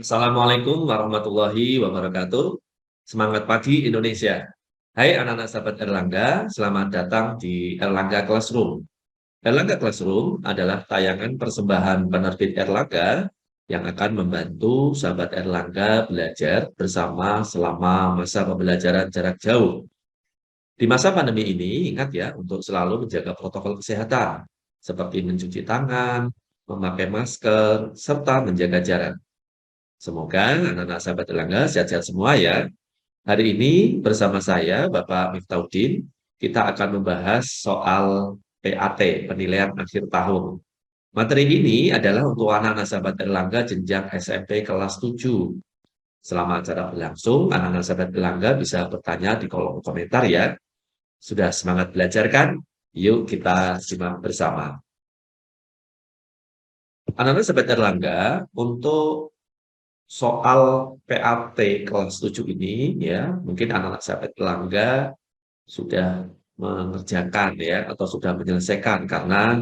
Assalamualaikum warahmatullahi wabarakatuh. Semangat pagi Indonesia. Hai anak-anak sahabat Erlangga, selamat datang di Erlangga Classroom. Erlangga Classroom adalah tayangan persembahan penerbit Erlangga yang akan membantu sahabat Erlangga belajar bersama selama masa pembelajaran jarak jauh. Di masa pandemi ini, ingat ya untuk selalu menjaga protokol kesehatan, seperti mencuci tangan, memakai masker, serta menjaga jarak. Semoga anak-anak sahabat Erlangga sehat-sehat semua ya. Hari ini bersama saya, Bapak Miftahudin, kita akan membahas soal PAT, penilaian akhir tahun. Materi ini adalah untuk anak-anak sahabat Erlangga jenjang SMP kelas 7. Selama acara berlangsung, anak-anak sahabat Erlangga bisa bertanya di kolom komentar ya. Sudah semangat belajar kan? Yuk kita simak bersama. Anak-anak sahabat Erlangga, untuk soal PAT kelas 7 ini ya, mungkin anak-anak sahabat Erlangga sudah mengerjakan ya atau sudah menyelesaikan karena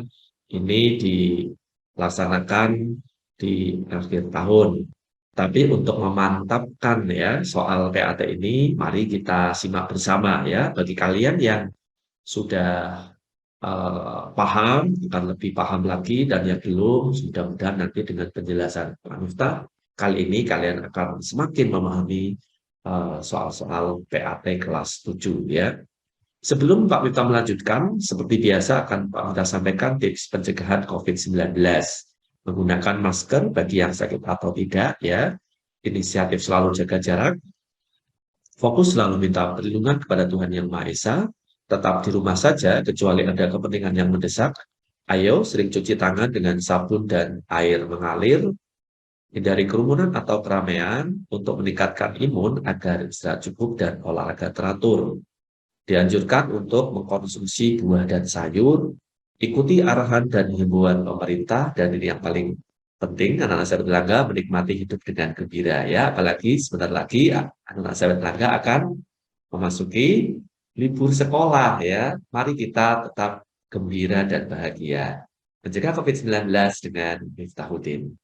ini dilaksanakan di akhir tahun. Tapi untuk memantapkan ya soal PAT ini, mari kita simak bersama ya. Bagi kalian yang sudah paham, akan lebih paham lagi, dan yang belum, mudah-mudahan nanti dengan penjelasan Pak Miftah, kali ini kalian akan semakin memahami soal-soal PAT kelas 7 ya. Sebelum Pak Miftah melanjutkan, seperti biasa akan Pak Miftah sampaikan tips pencegahan COVID-19. Menggunakan masker bagi yang sakit atau tidak ya, inisiatif selalu jaga jarak, fokus selalu minta perlindungan kepada Tuhan Yang Maha Esa, tetap di rumah saja kecuali ada kepentingan yang mendesak. Ayo sering cuci tangan dengan sabun dan air mengalir, hindari kerumunan atau keramaian untuk meningkatkan imun agar istirahat cukup dan olahraga teratur. Dianjurkan untuk mengkonsumsi buah dan sayur, ikuti arahan dan himbauan pemerintah, dan ini yang paling penting, anak-anak sahabat Erlangga menikmati hidup dengan gembira ya, apalagi sebentar lagi anak-anak sahabat Erlangga akan memasuki libur sekolah ya. Mari kita tetap gembira dan bahagia. Mencegah COVID-19 dengan Miftahudin.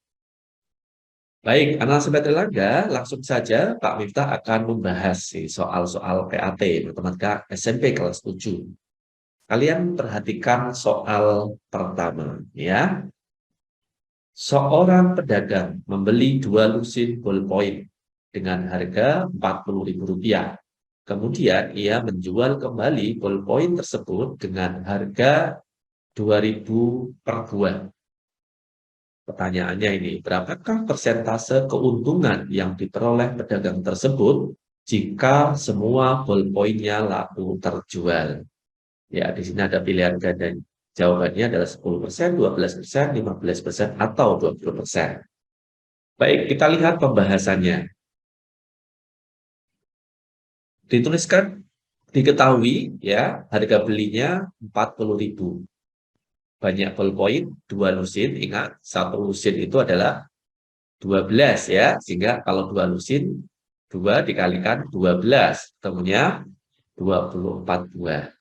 Baik, anak sahabat Erlangga, langsung saja Pak Miftah akan membahas soal-soal PAT Matematika SMP kelas 7. Kalian perhatikan soal pertama ya. Seorang pedagang membeli 2 lusin ballpoint dengan harga Rp40.000. Kemudian ia menjual kembali ballpoint tersebut dengan harga 2.000 per buah. Pertanyaannya ini, berapakah persentase keuntungan yang diperoleh pedagang tersebut jika semua ballpointnya laku terjual? Ya, di sini ada pilihan ganda. Jawabannya adalah 10%, 12%, 15%, atau 20%. Baik, kita lihat pembahasannya. Dituliskan, diketahui ya, harga belinya 40.000. Banyak ballpoint, 2 lusin, ingat, 1 lusin itu adalah 12 ya, sehingga kalau 2 lusin, 2 dikalikan 12, ketemunya 24 buah.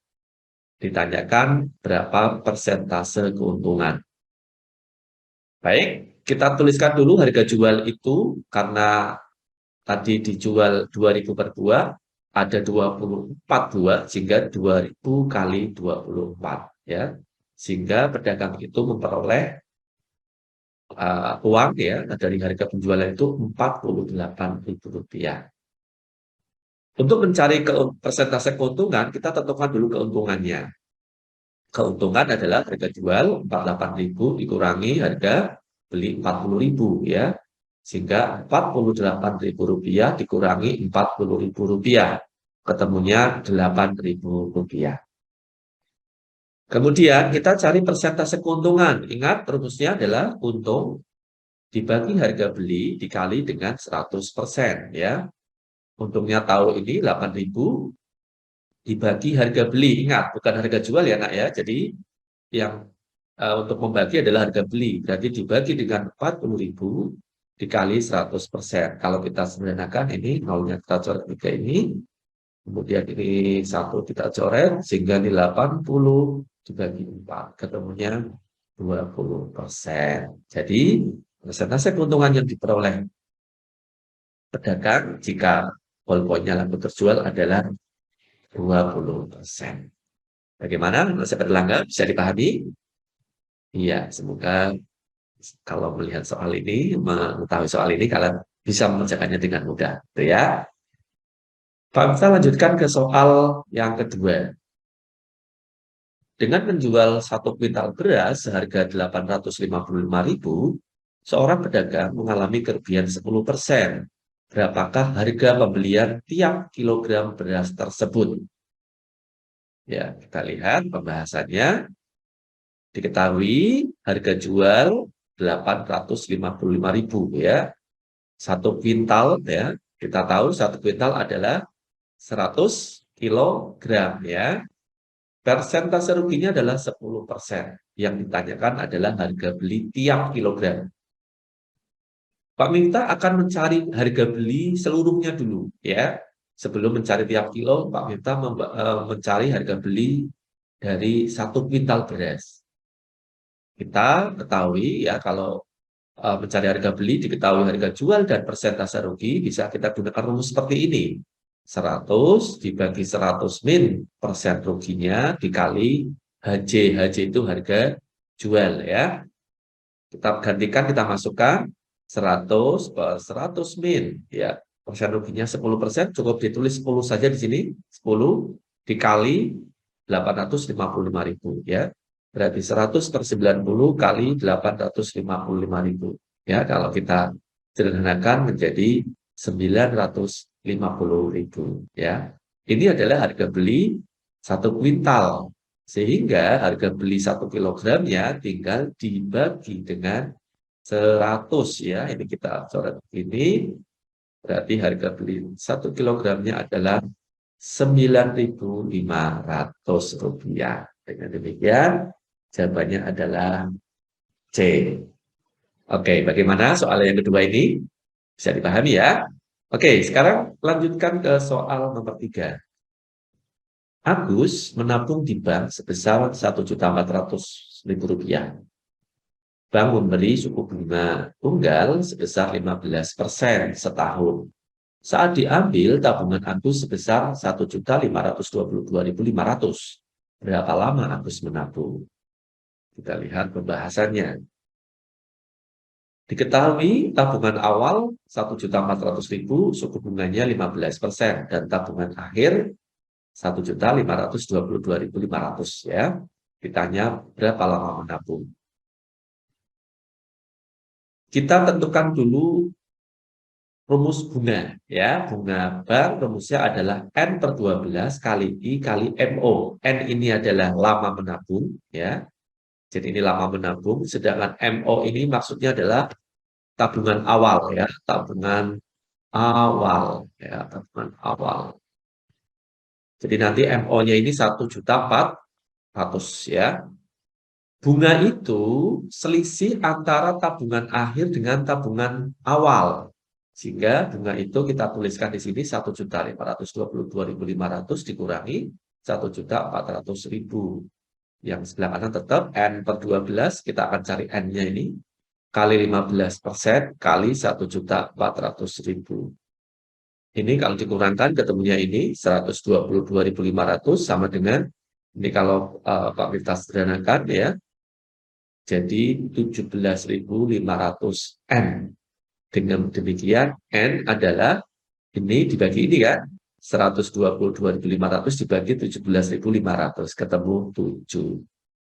Ditanyakan berapa persentase keuntungan. Baik, kita tuliskan dulu harga jual itu, karena tadi dijual 2.000 per buah, ada 24 buah, sehingga 2.000 kali 24 ya. Sehingga pedagang itu memperoleh uang ya dari harga penjualan itu Rp48.000. Untuk mencari persentase keuntungan, kita tentukan dulu keuntungannya. Keuntungan adalah harga jual 48.000 dikurangi harga beli 40.000 ya. Sehingga Rp48.000 dikurangi Rp40.000. Ketemunya Rp8.000. Kemudian kita cari persentase keuntungan. Ingat rumusnya adalah untung dibagi harga beli dikali dengan 100% ya. Untungnya tahu ini 8.000 dibagi harga beli. Ingat, bukan harga jual ya nak ya. Jadi yang untuk membagi adalah harga beli. Berarti dibagi dengan 40.000 dikali 100%. Kalau kita sederhanakan ini, nolnya kita coret 3 ini. Kemudian ini 1 kita coret, sehingga ini 80 dibagi 4. Ketemunya 20%. Jadi, persentase keuntungan yang diperoleh pedagang jika ballpoint-nya laku terjual adalah 20%. Bagaimana menurut sahabat Erlangga? Bisa dipahami? Iya, semoga kalau melihat soal ini, mengetahui soal ini, kalian bisa mengerjakannya dengan mudah. Gitu ya. Kita lanjutkan ke soal yang kedua. Dengan menjual 1 kuintal beras seharga 855.000, seorang pedagang mengalami kerugian 10%. Berapakah harga pembelian tiap kilogram beras tersebut? Ya, kita lihat pembahasannya. Diketahui harga jual 855.000 ya. 1 kuintal ya. Kita tahu 1 kuintal adalah 100 kilogram ya. Persentase ruginya adalah 10%. Yang ditanyakan adalah harga beli tiap kilogram. Pak Minta akan mencari harga beli seluruhnya dulu ya. Sebelum mencari tiap kilo, Pak Minta mencari harga beli dari 1 kuintal beras. Kita ketahui ya kalau mencari harga beli diketahui harga jual dan persentase rugi bisa kita gunakan rumus seperti ini. 100 dibagi 100 min persen ruginya dikali HJ. HJ itu harga jual ya. Kita gantikan, kita masukkan 100 per 100 min ya. Persen ruginya 10%, cukup ditulis 10 saja di sini. 10 dikali 855.000 ya. Berarti 100 per 90 kali 855.000 ya. Kalau kita sederhanakan menjadi 950.000 ya. Ini adalah harga beli 1 kuintal. Sehingga harga beli 1 kilogramnya tinggal dibagi dengan 100 ya. Ini kita coret ini. Berarti harga beli 1 kilogramnya adalah 9.500 rupiah. Dengan demikian, jawabannya adalah C. Oke, bagaimana soal yang kedua ini? Bisa dipahami ya? Oke, sekarang lanjutkan ke soal nomor 3. Agus menabung di bank sebesar Rp1.400.000. Bank memberi suku bunga tunggal sebesar 15% setahun. Saat diambil, tabungan Agus sebesar Rp1.522.500. Berapa lama Agus menabung? Kita lihat pembahasannya. Diketahui tabungan awal Rp1.400.000, suku bunganya 15%, dan tabungan akhir Rp1.522.500 ya. Ditanya berapa lama menabung. Kita tentukan dulu rumus bunga ya. Bunga bank rumusnya adalah N per 12 kali I kali MO. N ini adalah lama menabung ya. Jadi ini lama menabung, sedangkan MO ini maksudnya adalah tabungan awal ya, tabungan awal ya, tabungan awal. Jadi nanti MO-nya ini 1.400.000 ya. Bunga itu selisih antara tabungan akhir dengan tabungan awal. Sehingga bunga itu kita tuliskan di sini 1.522.500 dikurangi 1.400.000. Yang sebelah kanan tetap N per 12, kita akan cari N-nya ini, kali 15% kali 1.400.000. Ini kalau dikurangkan ketemunya ini 122.500 sama dengan ini kalau Pak Mirta sederhanakan ya. Jadi 17.500 N. Dengan demikian N adalah ini dibagi ini ya. 122.500 dibagi 17.500 ketemu 7.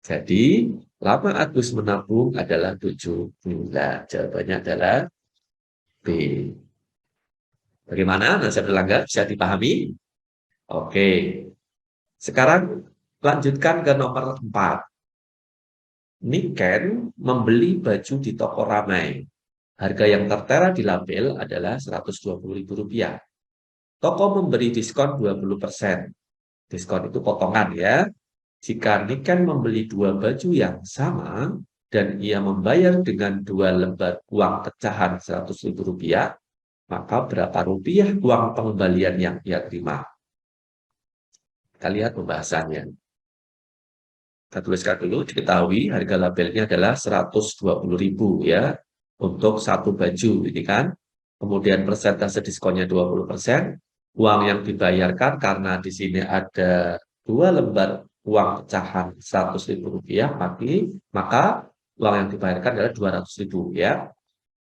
Jadi lama Agus menabung adalah 7 bulan. Jawabannya adalah B. Bagaimana? Nasib Erlangga bisa dipahami? Oke. Sekarang lanjutkan ke nomor 4. Niken membeli baju di toko Ramai. Harga yang tertera di label adalah Rp120.000. Toko memberi diskon 20%. Diskon itu potongan ya. Jika Niken membeli 2 baju yang sama dan ia membayar dengan 2 lembar uang pecahan Rp100.000, maka berapa rupiah uang pengembalian yang ia terima? Kita lihat pembahasannya. Kita tuliskan dulu, diketahui harga labelnya adalah 120.000 ya, untuk 1 baju ini kan. kemudian persentase diskonnya 20%, uang yang dibayarkan karena di sini ada 2 lembar uang pecahan Rp100.000, maka uang yang dibayarkan adalah Rp200.000 ya.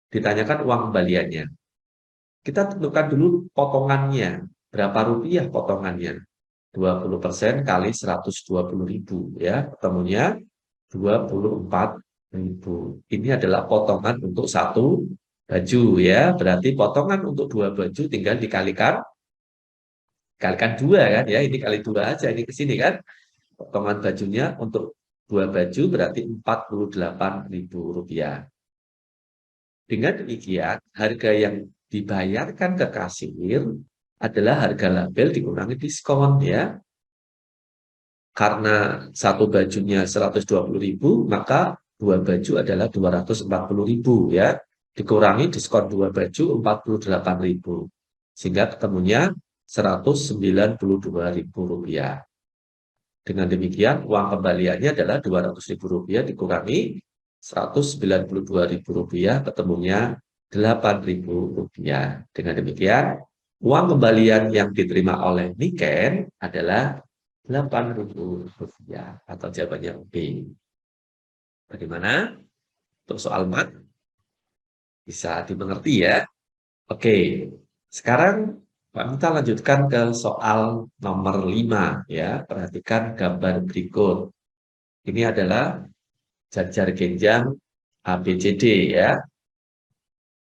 Ditanyakan uang kembaliannya. Kita tentukan dulu potongannya. Berapa rupiah potongannya? 20% kali 120.000 ya. Ketemunya 24.000. Ini adalah potongan untuk satu baju ya. Berarti potongan untuk 2 baju tinggal dikalikan dua kan ya. Ini kali 2 aja, ini ke sini kan. Potongan bajunya untuk 2 baju berarti Rp48.000. Dengan demikian, harga yang dibayarkan ke kasir adalah harga label dikurangi diskon ya. Karena satu bajunya 120.000, maka 2 baju adalah 240.000 ya. Dikurangi diskon 2 baju 48.000. Sehingga ketemunya Rp192.000. Dengan demikian, uang kembaliannya adalah Rp200.000 dikurangi Rp192.000, ketemunya Rp8.000. Dengan demikian, uang kembalian yang diterima oleh Niken adalah Rp8.000 atau jawabannya B. Bagaimana? Untuk soal mat bisa dimengerti ya. Oke, sekarang kita lanjutkan ke soal nomor 5 ya. Perhatikan gambar berikut. Ini adalah jajar genjang ABCD ya.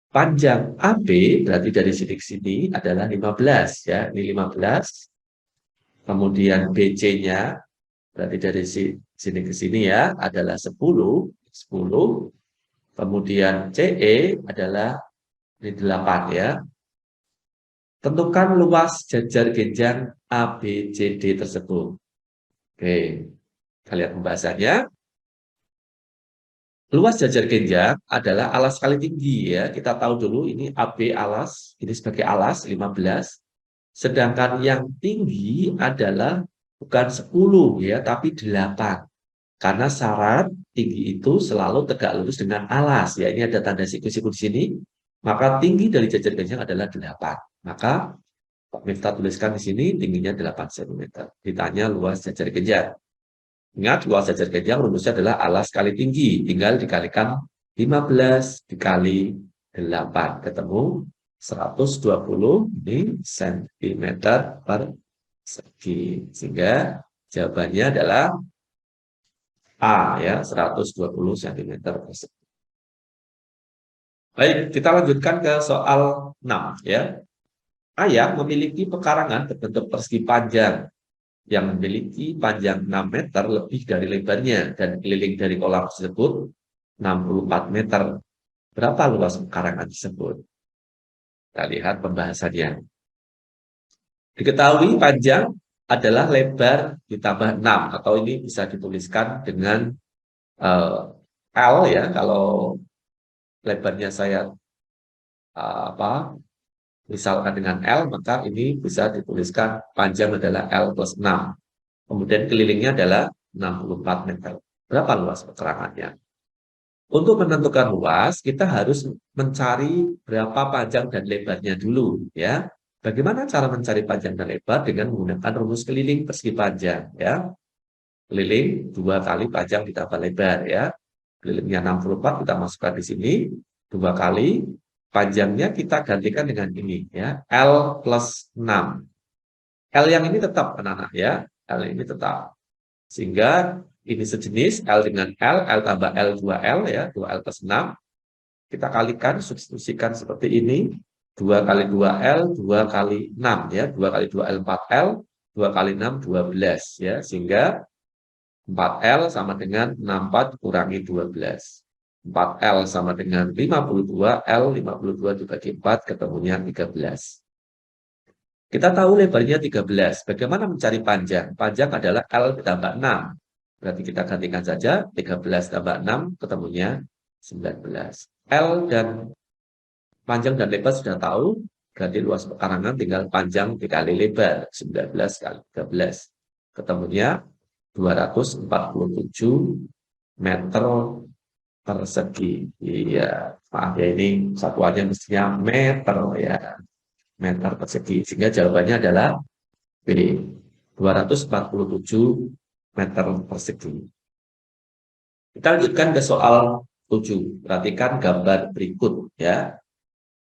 Panjang AB berarti dari sini ke sini adalah 15 ya. Ini 15. Kemudian BC-nya berarti dari sini ke sini ya adalah 10. Kemudian CE adalah ini 8 ya. Tentukan luas jajar genjang ABCD tersebut. Oke, kita lihat pembahasannya. Luas jajar genjang adalah alas kali tinggi ya. Kita tahu dulu ini AB alas, ini sebagai alas 15. Sedangkan yang tinggi adalah bukan 10 ya, tapi 8. Karena syarat tinggi itu selalu tegak lurus dengan alas ya. Ini ada tanda siku-siku di sini. Maka tinggi dari jajar genjang adalah 8. Maka Pak Miftah tuliskan di sini tingginya 8 cm. Ditanya luas jajar genjang. Ingat, luas jajar genjang rumusnya adalah alas kali tinggi. Tinggal dikalikan 15 dikali 8. Ketemu 120 ini cm per segi. Sehingga jawabannya adalah A ya, 120 cm per segi. Baik, kita lanjutkan ke soal 6 ya. Ayam memiliki pekarangan berbentuk persegi panjang yang memiliki panjang 6 meter lebih dari lebarnya dan keliling dari kolam tersebut 64 meter. Berapa luas pekarangan tersebut? Kita lihat pembahasannya. Diketahui panjang adalah lebar ditambah 6 atau ini bisa dituliskan dengan L ya. Kalau lebarnya saya misalkan dengan L, maka ini bisa dituliskan panjang adalah L plus 6. Kemudian kelilingnya adalah 64 meter. Berapa luas pekarangannya? Untuk menentukan luas, kita harus mencari berapa panjang dan lebarnya dulu. Ya. Bagaimana cara mencari panjang dan lebar? Dengan menggunakan rumus keliling persegi panjang. Ya. Keliling 2 kali panjang ditambah lebar. Ya. Kelilingnya 64, kita masukkan di sini. 2 kali. Panjangnya kita gantikan dengan ini. Ya. L plus 6. L yang ini tetap anak-anak ya. L ini tetap. Sehingga ini sejenis L dengan L tambah L 2L ya, 2L plus 6. Kita kalikan, substitusikan seperti ini. 2 kali 2L, 2 kali 6 ya, 2 kali 2L 4L, 2 kali 6 12 ya, sehingga 4L sama dengan 64 kurangi 12. 4L sama dengan 52, L 52 dibagi 4 ketemunya 13. Kita tahu lebarnya 13. Bagaimana mencari panjang? Panjang adalah L ditambah 6. Berarti kita gantikan saja 13 tambah 6 ketemunya 19. L dan panjang dan lebar sudah tahu. Ganti luas pekarangan tinggal panjang dikali lebar. 19 kali 13. Ketemunya 247 meter persegi. Iya, maaf ya ini satuannya mestinya meter ya, meter persegi. Sehingga jawabannya adalah B, 247 meter persegi. Kita lanjutkan ke soal 7. Perhatikan gambar berikut ya.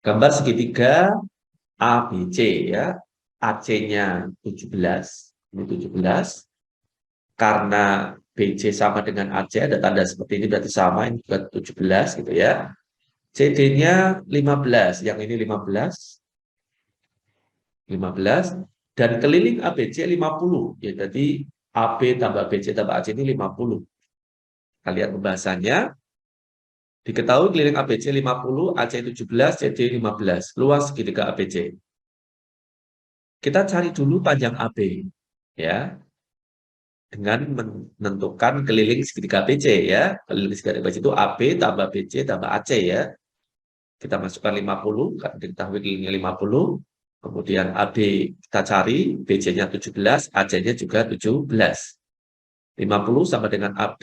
Gambar segitiga ABC ya. AC-nya 17. Ini 17. Karena BC sama dengan AC, ada tanda seperti ini berarti sama, ini juga 17 gitu ya. CD-nya 15, yang ini 15, 15, dan keliling ABC 50. Ya, jadi AB tambah BC tambah AC ini 50. Kita lihat pembahasannya. Diketahui keliling ABC 50, AC 17, CD 15. Luas segitiga ABC. Kita cari dulu panjang AB. Ya, dengan menentukan keliling segitiga ABC ya. Keliling segitiga ABC itu AB tambah BC tambah AC ya. Kita masukkan 50, karena diketahui kelilingnya 50. Kemudian AB kita cari, BC-nya 17, AC-nya juga 17. 50 sama dengan AB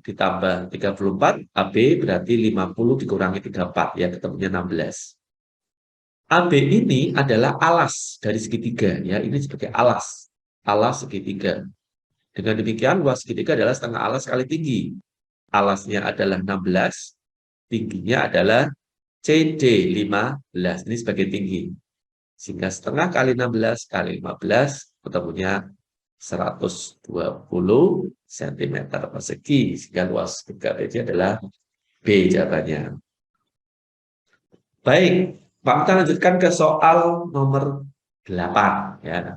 ditambah 34, AB berarti 50 dikurangi 34, ya ketemunya 16. AB ini adalah alas dari segitiga, ya ini sebagai alas segitiga. Dengan demikian luas segitiga adalah setengah alas kali tinggi. Alasnya adalah 16, tingginya adalah CD 15, ini sebagai tinggi. Sehingga setengah kali 16 kali 15 ketemunya 120 cm persegi. Sehingga luas segitiga BC adalah B jawabannya. Baik, Pak, kita lanjutkan ke soal nomor 8. Ya.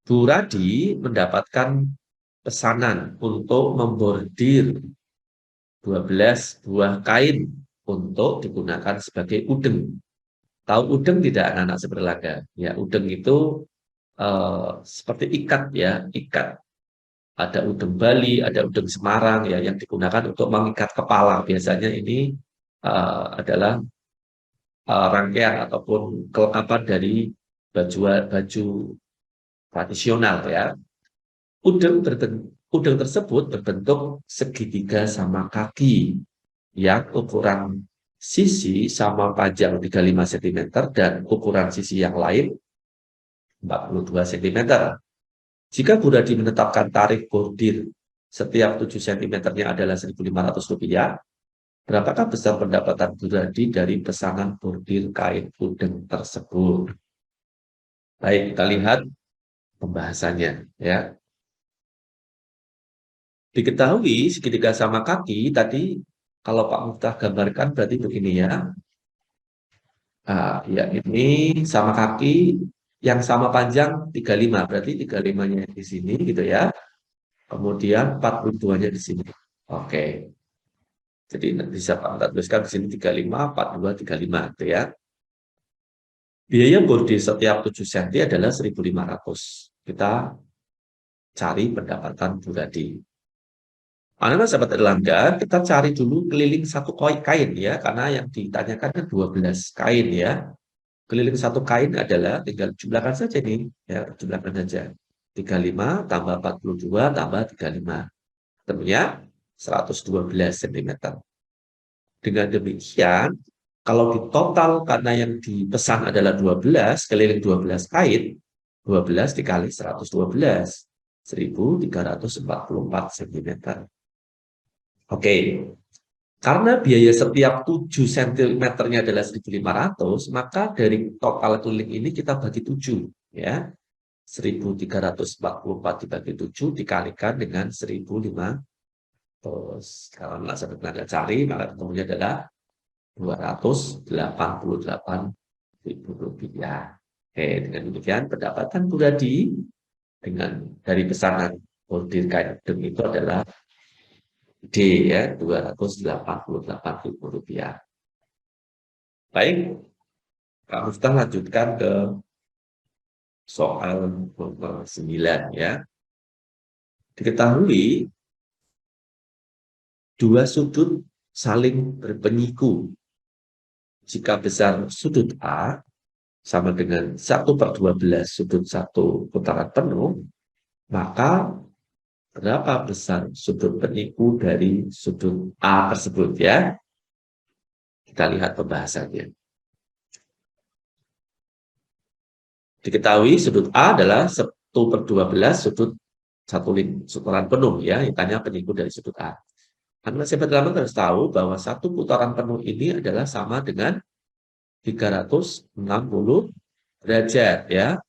Bu Radi mendapatkan pesanan untuk membordir 12 buah kain untuk digunakan sebagai udeng. Tahu udeng tidak anak-anak seberlaga? Ya, udeng itu seperti ikat ya, ikat. Ada udeng Bali, ada udeng Semarang ya yang digunakan untuk mengikat kepala. Biasanya ini adalah rangkaian ataupun kelengkapan dari baju tradisional ya. Udeng tersebut berbentuk segitiga sama kaki yang ukuran sisi sama panjang 35 cm dan ukuran sisi yang lain 42 cm. Jika Bu Radi menetapkan tarif bordir setiap 7 cm-nya adalah Rp1.500, berapakah besar pendapatan Bu Radi dari pesanan bordir kain udeng tersebut? Baik, kita lihat pembahasannya ya. Diketahui segitiga sama kaki tadi kalau Pak Muftah gambarkan berarti begini ya. Ya ini sama kaki yang sama panjang 35, berarti 35-nya di sini gitu ya. Kemudian 42-nya di sini. Oke. Jadi bisa Pak Muftah tuliskan di sini 35, 42, 35 gitu ya. Biaya bordir setiap 7 cm adalah 1.500. Kita cari pendapatan Bu Radi. Anak-anak sahabat Erlangga, kita cari dulu keliling satu kain ya, karena yang ditanyakan kan 12 kain ya. Keliling satu kain adalah, tinggal jumlahkan saja nih, ya jumlahkan saja. 35 tambah 42 tambah 35. Temunya 112 cm. Dengan demikian, kalau di total karena yang dipesan adalah 12, keliling 12 kain, 12 dikali 112, 1.344 cm. Oke, karena biaya setiap 7 cm-nya adalah 1.500, maka dari total keliling ini kita bagi 7. Ya. 1.344 dibagi 7 dikalikan dengan 1.500. Kalau nggak sampai tenaga cari, maka ketemunya adalah Rp288.000. Oke, dengan demikian pendapatan Bu Radi dari pesanan bordir kain udeng itu adalah D ya, Rp288.000. Baik, Pak Muftah lanjutkan ke soal nomor 9 ya. Diketahui dua sudut saling berpenyiku. Jika besar sudut A sama dengan 1/12 sudut satu putaran penuh, maka berapa besar sudut penipu dari sudut A tersebut ya. Kita lihat pembahasannya. Diketahui sudut A adalah 1/12 sudut satu putaran penuh ya, tanya penipu dari sudut A. Karena sahabat lama harus tahu bahwa satu putaran penuh ini adalah sama dengan 360 derajat ya.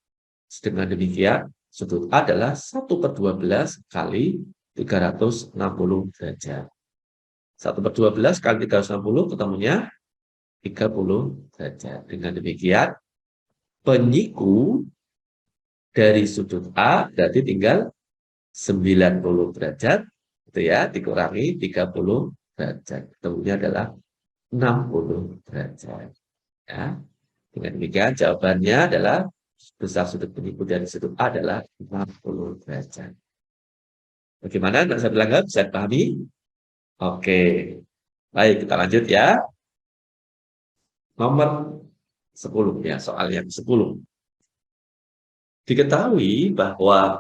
Dengan demikian, sudut A adalah 1/12 kali 360 derajat. 1/12 kali 360 ketemunya 30 derajat. Dengan demikian, penyiku dari sudut A berarti tinggal 90 derajat, gitu ya, dikurangi 30 derajat. Ketemunya adalah 60 derajat. Ya. Dengan demikian, jawabannya adalah besar sudut penipu dari sudut A adalah 60 derajat. Bagaimana? Nggak saya bilang bisa dipahami? Oke. Baik, kita lanjut ya. Nomor 10 ya, soal yang 10. Diketahui bahwa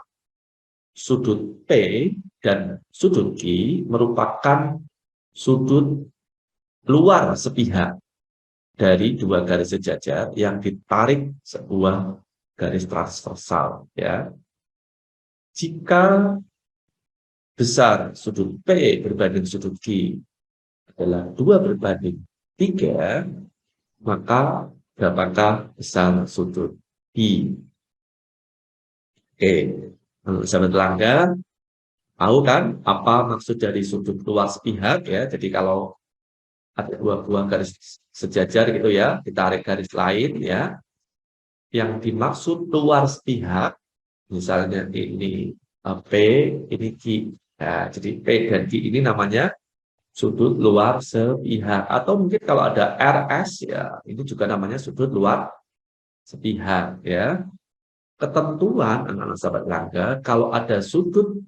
sudut P dan sudut Q merupakan sudut luar sepihak dari dua garis sejajar yang ditarik sebuah garis transversal ya. Jika besar sudut P berbanding sudut Q adalah 2/3, maka berapakah besar sudut I? Oke, sahabat pelanggan, tahu kan apa maksud dari sudut luar sepihak ya? Jadi kalau ada dua buah garis sejajar gitu ya, ditarik garis lain ya, yang dimaksud luar sepihak, misalnya ini P, ini Q. Nah, jadi P dan Q ini namanya sudut luar sepihak. Atau mungkin kalau ada RS ya, ini juga namanya sudut luar sepihak ya. Ketentuan anak-anak sahabat langga, kalau ada sudut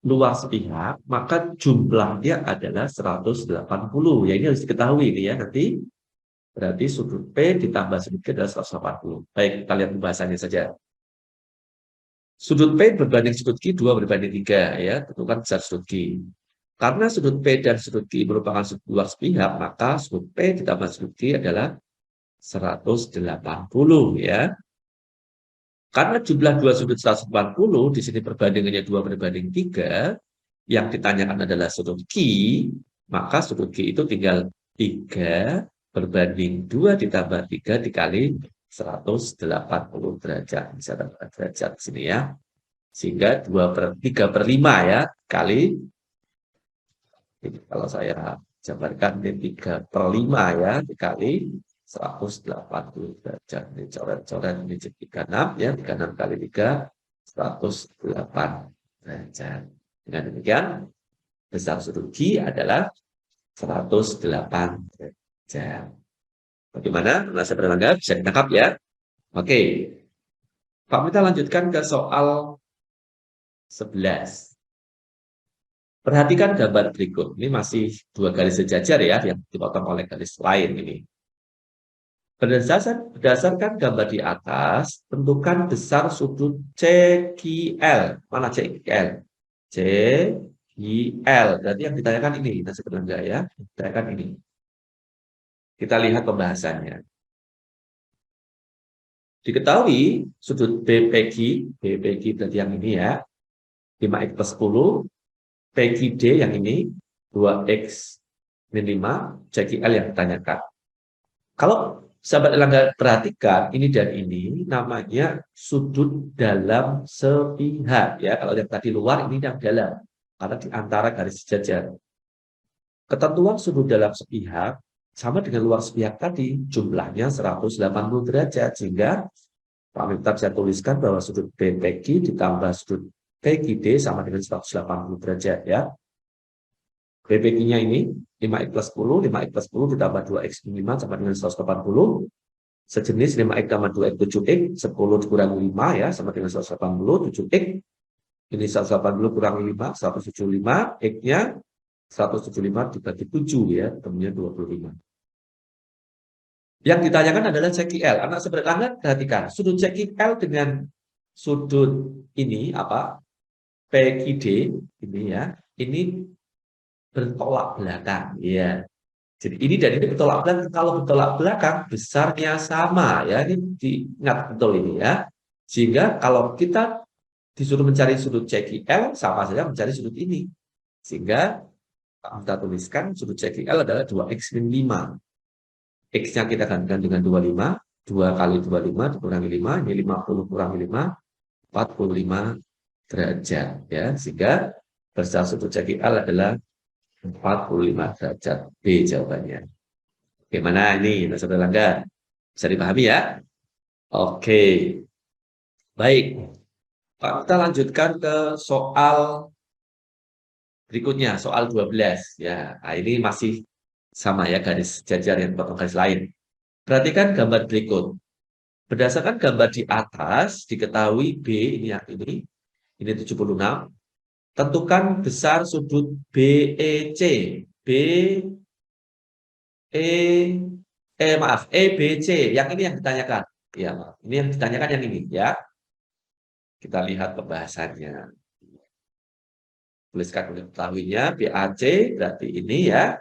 luar sepihak, maka jumlahnya adalah 180. Ya ini harus diketahui ini ya, nanti berarti sudut P ditambah sudut Q adalah 180. Baik, kita lihat pembahasannya saja. Sudut P berbanding sudut Q 2/3 ya, tentukan besar sudut Q. Karena sudut P dan sudut Q merupakan sudut luar sepihak, maka sudut P ditambah sudut Q adalah 180 ya. Karena jumlah dua sudut 180, di sini perbandingannya 2/3, yang ditanyakan adalah sudut Q, maka sudut Q itu tinggal 3/2 ditambah 3 dikali 180 derajat. Bisa tambah derajat di sini ya. Sehingga 3/5 ya, kali, ini kalau saya jabarkan ini 3/5 ya, dikali 180 derajat. Ini coret-coret, ini jadi 36 ya, 36 kali 3, 108 derajat. Dengan demikian, besar sudut Q adalah 108 derajat. Bagaimana? Rasa berlangganan bisa ditangkap ya? Oke. Pak, kita lanjutkan ke soal 11. Perhatikan gambar berikut. Ini masih dua garis sejajar ya, yang dipotong oleh garis lain ini. Berdasarkan gambar di atas, tentukan besar sudut CQL. Mana CQL? CQL. Berarti yang ditanyakan ini, kita sebut enggak ya? Ditanyakan ini. Kita lihat pembahasannya. Diketahui sudut BPQ berarti yang ini ya, 5x plus 10, PQD yang ini, 2x min 5, CQL yang ditanyakan. Kalau sahabat Erlangga perhatikan, ini dan ini namanya sudut dalam sepihak. Ya, kalau yang tadi luar, ini yang dalam. Karena di antara garis sejajar. Ketentuan sudut dalam sepihak sama dengan luar sepihak tadi, jumlahnya 180 derajat. Sehingga Pak Mifta bisa tuliskan bahwa sudut BPQ ditambah sudut PQD sama dengan 180 derajat ya. BPQ-nya ini 5x plus 10, 5x plus 10 ditambah 2x min 5 sama dengan 180. Sejenis 5x tambah 2x 7x, 10 dikurangi 5 ya sama dengan 180, 7x. Ini 180 kurangi 5, 175. X-nya 175 dibagi 7 ya, temunya 25. Yang ditanyakan adalah CQL. Anak sebenarnya perhatikan, sudut CQL dengan sudut ini apa? PQD ini ya, ini bertolak belakang ya. Jadi ini dan ini bertolak belakang. Kalau bertolak belakang besarnya sama ya. Ini diingat betul ini ya. Sehingga kalau kita disuruh mencari sudut CQL sama saja mencari sudut ini. Sehingga kita tuliskan sudut CQL adalah 2x min 5. X-nya kita gantikan dengan 25. 2 kali 25 dikurangi 5. Ini 50 kurangi 5. 45 derajat. Ya. Sehingga besar sudut CQL adalah 45 derajat. B jawabannya. Bagaimana ini, Saudara Langga? Bisa dipahami ya? Oke. Baik. Pak, kita lanjutkan ke soal berikutnya, soal 12. Ya, nah ini masih sama ya, garis jajar yang potong garis lain. Perhatikan gambar berikut. Berdasarkan gambar di atas, diketahui B, ini yang ini 76. Tentukan besar sudut BEC. B, E, maaf, EBC. Yang ini yang ditanyakan. Ya, maaf. Ini yang ditanyakan yang ini ya. Kita lihat pembahasannya. Tuliskan untuk ketahuinya, BAC berarti ini ya,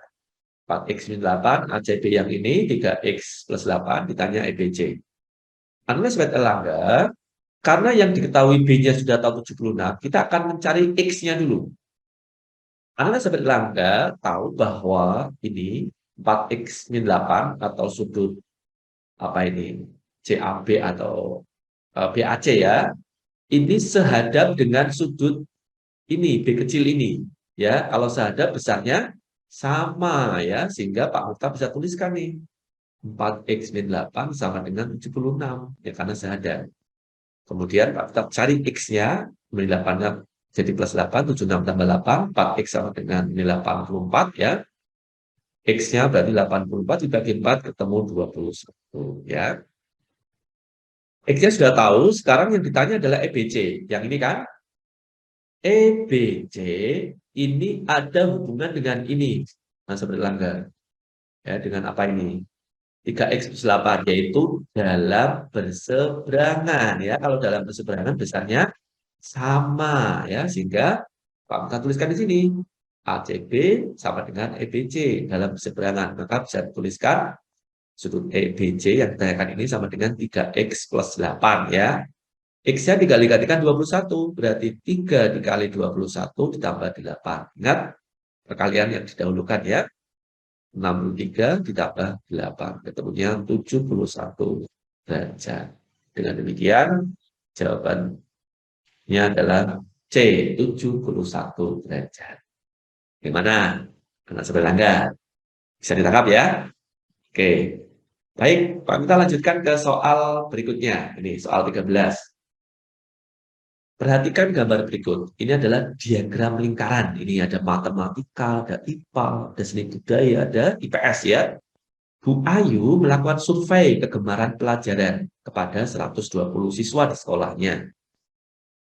4x min 8, ACB yang ini, 3x plus 8, ditanya EBC. Analis Sobat Erlangga, karena yang diketahui B-nya sudah tahu 76, kita akan mencari X-nya dulu. Analis Sobat Erlangga tahu bahwa ini 4x min 8 atau sudut apa ini, CAB atau BAC ya, ini sehadap dengan sudut ini, B kecil ini. Ya, kalau sehadap besarnya sama ya, sehingga Pak Murta bisa tuliskan nih. 4x min 8 sama dengan 76 ya karena sehadap. Kemudian Pak Murta cari x-nya, min 8-nya jadi plus 8, 76 tambah 8, 4x sama dengan min 84 ya. X-nya berarti 84 dibagi 4 ketemu 21 ya. X-nya sudah tahu, sekarang yang ditanya adalah EBC. Yang ini kan EBC ini ada hubungan dengan ini, Mas Erlangga. Ya, dengan apa ini? 3x plus 8, yaitu dalam berseberangan. Ya, kalau dalam berseberangan besarnya sama. Ya, sehingga Pak kita tuliskan di sini. ACB sama dengan EBC dalam berseberangan. Maka bisa dituliskan sudut EBC yang ditanyakan ini sama dengan 3x plus 8. Ya. X-nya dikali-kalikan 21, berarti 3 dikali 21 ditambah 8. Ingat, perkalian yang didahulukan ya. 63 ditambah 8, ketemunya 71 derajat. Dengan demikian, jawabannya adalah C, 71 derajat. Gimana? Anak Erlangga? Bisa ditangkap ya? Oke. Baik, Pak, kita lanjutkan ke soal berikutnya. Ini soal 13. Perhatikan gambar berikut. Ini adalah diagram lingkaran. Ini ada matematika, ada IPA, ada seni budaya, ada IPS ya. Bu Ayu melakukan survei kegemaran pelajaran kepada 120 siswa di sekolahnya.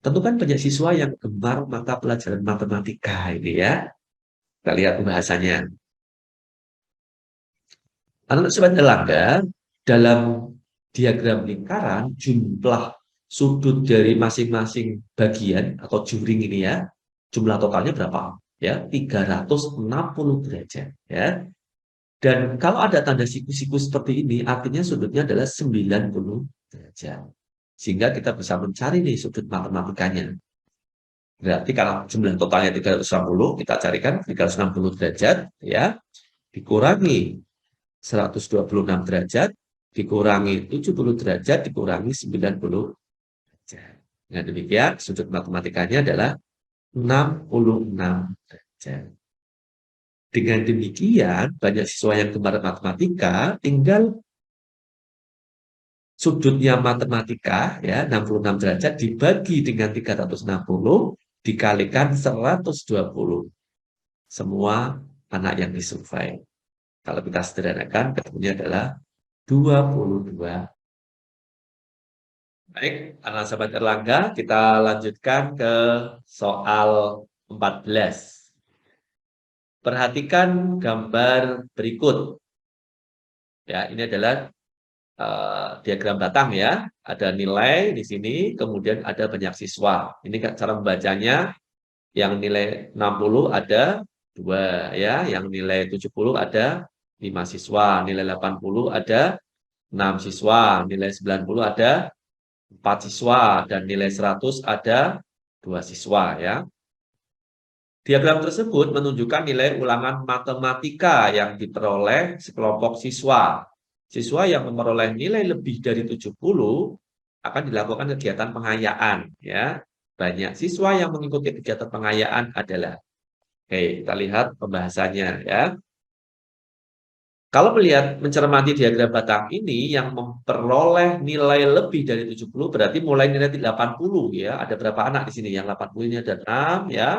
Tentukan banyak siswa yang gemar mata pelajaran matematika ini ya. Kita lihat pembahasannya. Anak-anak Sobat Erlangga, dalam diagram lingkaran, jumlah sudut dari masing-masing bagian atau juring ini ya, jumlah totalnya berapa? Ya, 360 derajat ya. Dan kalau ada tanda siku-siku seperti ini, artinya sudutnya adalah 90 derajat. Sehingga kita bisa mencari nih sudut matematikanya. Berarti kalau jumlah totalnya 360, kita carikan 360 derajat ya, dikurangi 126 derajat, dikurangi 70 derajat, dikurangi 90 derajat. Nah, demikian sudut matematikanya adalah 66 derajat. Dengan demikian, banyak siswa yang gemar matematika, tinggal sudutnya matematika, ya 66 derajat, dibagi dengan 360, dikalikan 120. Semua anak yang disurvei. Kalau kita sederhanakan, ketemunya adalah 22. Baik, anak sahabat Erlangga, kita lanjutkan ke soal 14. Perhatikan gambar berikut. Ya, ini adalah diagram batang ya. Ada nilai di sini, kemudian ada banyak siswa. Ini cara membacanya Yang nilai 60 ada 2 ya, yang nilai 70 ada 5 siswa, nilai 80 ada 6 siswa, nilai 90 ada 4 siswa, dan nilai 100 ada 2 siswa ya. Diagram tersebut menunjukkan nilai ulangan matematika yang diperoleh sekelompok siswa. Siswa yang memperoleh nilai lebih dari 70 akan dilakukan kegiatan pengayaan ya. Banyak siswa yang mengikuti kegiatan pengayaan adalah. Oke, kita lihat pembahasannya ya. Kalau melihat mencermati diagram batang ini yang memperoleh nilai lebih dari 70 berarti mulai nilai 80 ya. Ada berapa anak di sini? Yang 80 ini ada 6 ya.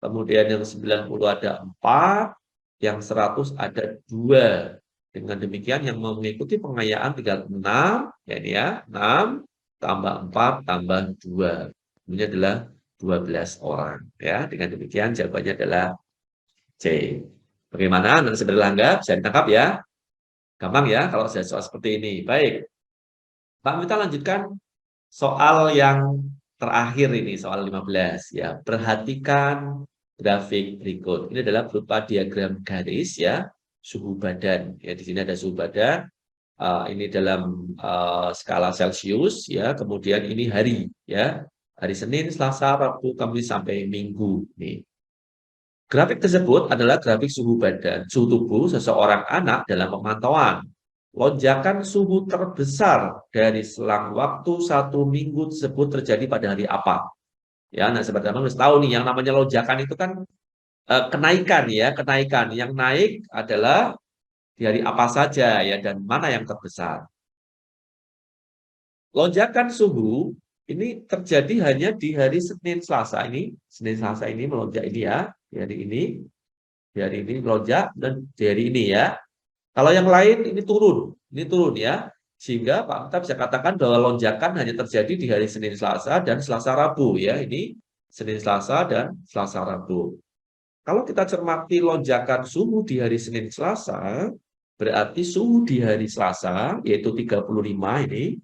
Kemudian yang 90 ada 4, yang 100 ada 2. Dengan demikian yang mengikuti pengayaan tinggal 6, ya ini ya, 6 tambah 4 tambah 2. Ini adalah 12 orang. Ya, dengan demikian jawabannya adalah C. Bagaimana? Nanti sederhana bisa ditangkap ya. Gampang ya kalau ada soal seperti ini. Baik. Pak, kita lanjutkan soal yang terakhir ini, soal 15 ya. Perhatikan grafik berikut. Ini adalah berupa diagram garis ya, suhu badan. Ya, di sini ada suhu badan. Ini dalam skala Celcius ya. Kemudian ini hari ya. Hari Senin, Selasa, Rabu, Kamis sampai Minggu nih. Grafik tersebut adalah grafik suhu badan, suhu tubuh seseorang anak dalam pemantauan. Lonjakan suhu terbesar dari selang waktu 1 minggu tersebut terjadi pada hari apa? Ya, nah seperti teman harus tahu nih, yang namanya lonjakan itu kan kenaikan ya, kenaikan. Yang naik adalah di hari apa saja ya, dan mana yang terbesar. Lonjakan suhu ini terjadi hanya di hari Senin Selasa ini. Senin Selasa ini melonjak ini ya, di hari ini. Di hari ini melonjak dan di hari ini ya. Kalau yang lain ini turun ya. Sehingga Pak kita bisa katakan bahwa lonjakan hanya terjadi di hari Senin Selasa dan Selasa Rabu ya. Ini Senin Selasa dan Selasa Rabu. Kalau kita cermati lonjakan suhu di hari Senin Selasa, berarti suhu di hari Selasa yaitu 35 ini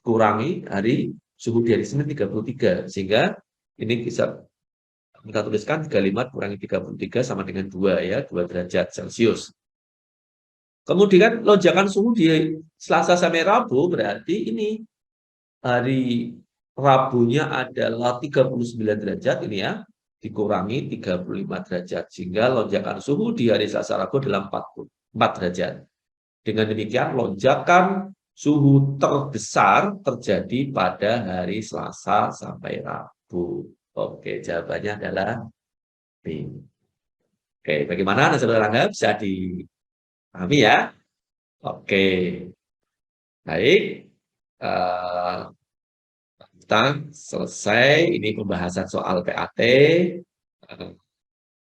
kurangi hari suhu di hari Senin 33. Sehingga ini bisa kita tuliskan 35 kurangi 33 sama dengan 2 ya, 2 derajat Celcius. Kemudian lonjakan suhu di Selasa sampai Rabu berarti ini hari Rabunya adalah 39 derajat ini ya, dikurangi 35 derajat. Sehingga lonjakan suhu di hari Selasa Rabu adalah 4 derajat. Dengan demikian lonjakan suhu terbesar terjadi pada hari Selasa sampai Rabu. Oke, jawabannya adalah B. Oke, bagaimana saudara Anda bisa dipahami ya? Oke, baik. Kita selesai. Ini pembahasan soal PAT.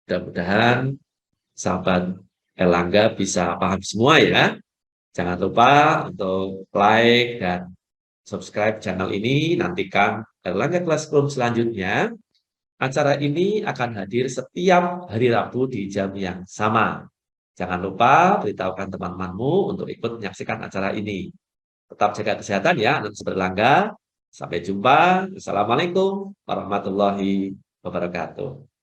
Mudah-mudahan sahabat Erlangga bisa paham semua ya. Jangan lupa untuk like dan subscribe channel ini. Nantikan Erlangga Classroom selanjutnya. Acara ini akan hadir setiap hari Rabu di jam yang sama. Jangan lupa beritahukan teman-temanmu untuk ikut menyaksikan acara ini. Tetap jaga kesehatan ya, dan berlangga. Sampai jumpa. Assalamualaikum warahmatullahi wabarakatuh.